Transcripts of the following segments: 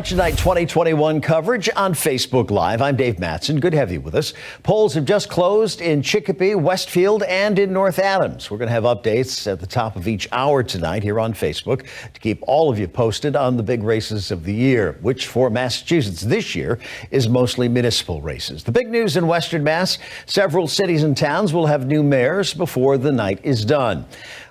Election Night 2021 coverage on Facebook Live. I'm Dave Madsen. Good to have you with us. Polls have just closed in Chicopee, Westfield, and in North Adams. We're going to have updates at the top of each hour tonight here on Facebook to keep all of you posted on the big races of the year, which for Massachusetts this year is mostly municipal races. The big news in Western Mass, several cities and towns will have new mayors before the night is done.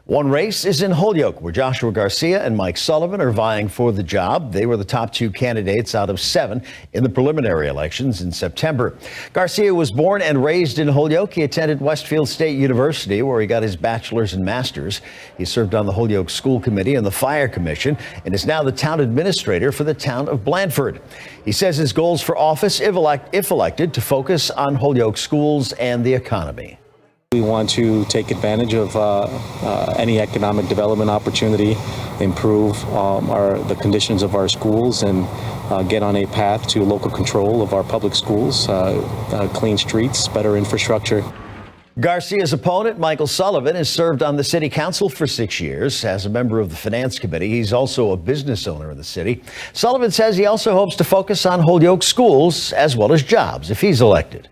One race is in Holyoke, where Joshua Garcia and Mike Sullivan are vying for the job. They were the top two candidates out of 7 in the preliminary elections in September. Garcia was born and raised in Holyoke. He attended Westfield State University, where he got his bachelor's and master's. He served on the Holyoke School Committee and the Fire Commission and is now the town administrator for the town of Blandford. He says his goals for office, if elected, to focus on Holyoke schools and the economy. We want to take advantage of any economic development opportunity, improve the conditions of our schools, and get on a path to local control of our public schools, clean streets, better infrastructure. Garcia's opponent, Michael Sullivan, has served on the city council for 6 years. As a member of the finance committee, he's also a business owner in the city. Sullivan says he also hopes to focus on Holyoke schools as well as jobs if he's elected.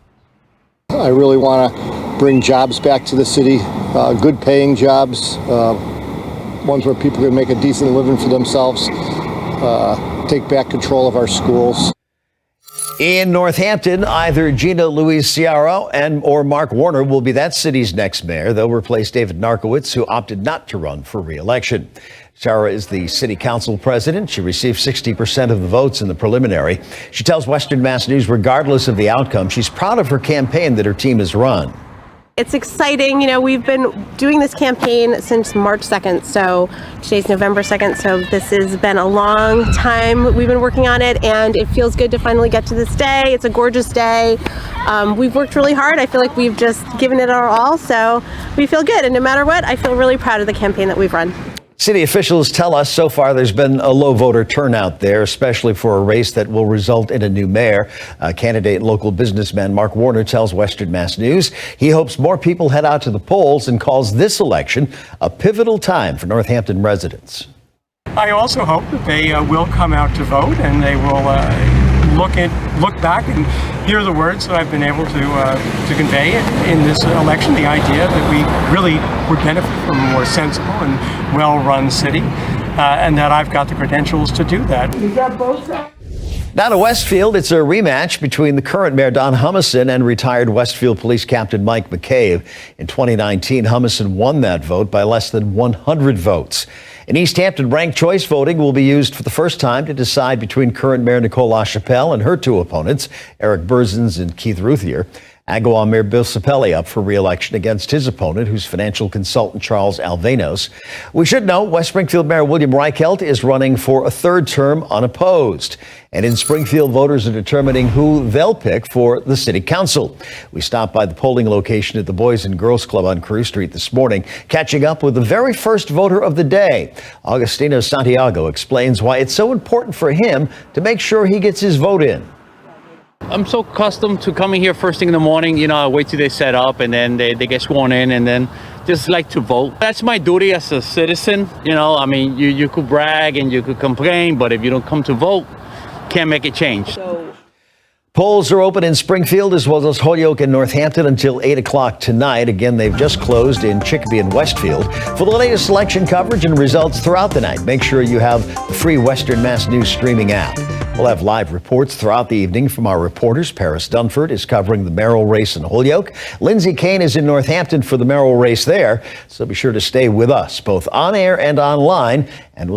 I really want to bring jobs back to the city, good paying jobs, ones where people can make a decent living for themselves, take back control of our schools. In Northampton, either Gina Louise Ciaro or Mark Warner will be that city's next mayor. They'll replace David Narkowitz, who opted not to run for re-election. Ciaro is the city council president. She received 60% of the votes in the preliminary. She tells Western Mass News, regardless of the outcome, she's proud of her campaign that her team has run. It's exciting. You know, we've been doing this campaign since March 2nd, so today's November 2nd, so this has been a long time we've been working on it, and it feels good to finally get to this day. It's a gorgeous day. We've worked really hard. I feel like we've just given it our all, so we feel good, and no matter what, I feel really proud of the campaign that we've run. City officials tell us so far there's been a low voter turnout there, especially for a race that will result in a new mayor. Candidate and local businessman Mark Warner tells Western Mass News he hopes more people head out to the polls and calls this election a pivotal time for Northampton residents. I also hope that they will come out to vote, and they will look back and hear the words that I've been able to convey in this election, the idea that we really would benefit from a more sensible and well-run city, and that I've got the credentials to do that. You got both sides. Now to Westfield, it's a rematch between the current mayor Don Humison and retired Westfield Police Captain Mike McCabe. In 2019, Humison won that vote by less than 100 votes. In East Hampton, ranked choice voting will be used for the first time to decide between current Mayor Nicole LaChapelle and her two opponents, Eric Berzins and Keith Ruthier. Agawam Mayor Bill Sapelli up for re-election against his opponent, who's financial consultant Charles Alvanos. We should know West Springfield Mayor William Reichelt is running for a third term unopposed. And in Springfield, voters are determining who they'll pick for the city council. We stopped by the polling location at the Boys and Girls Club on Carew Street this morning, catching up with the very first voter of the day. Augustino Santiago explains why it's so important for him to make sure he gets his vote in. I'm so accustomed to coming here first thing in the morning. You know, I wait till they set up and then they get sworn in, and then just like to vote. That's my duty as a citizen. You know, I mean, you could brag and you could complain, but if you don't come to vote, can't make it change. Polls are open in Springfield as well as Holyoke and Northampton until 8 o'clock tonight. Again, they've just closed in Chicopee and Westfield. For the latest election coverage and results throughout the night, make sure you have the free Western Mass News streaming app. We'll have live reports throughout the evening from our reporters. Paris Dunford is covering the mayoral race in Holyoke. Lindsay Kane is in Northampton for the mayoral race there. So be sure to stay with us, both on air and online. And we'll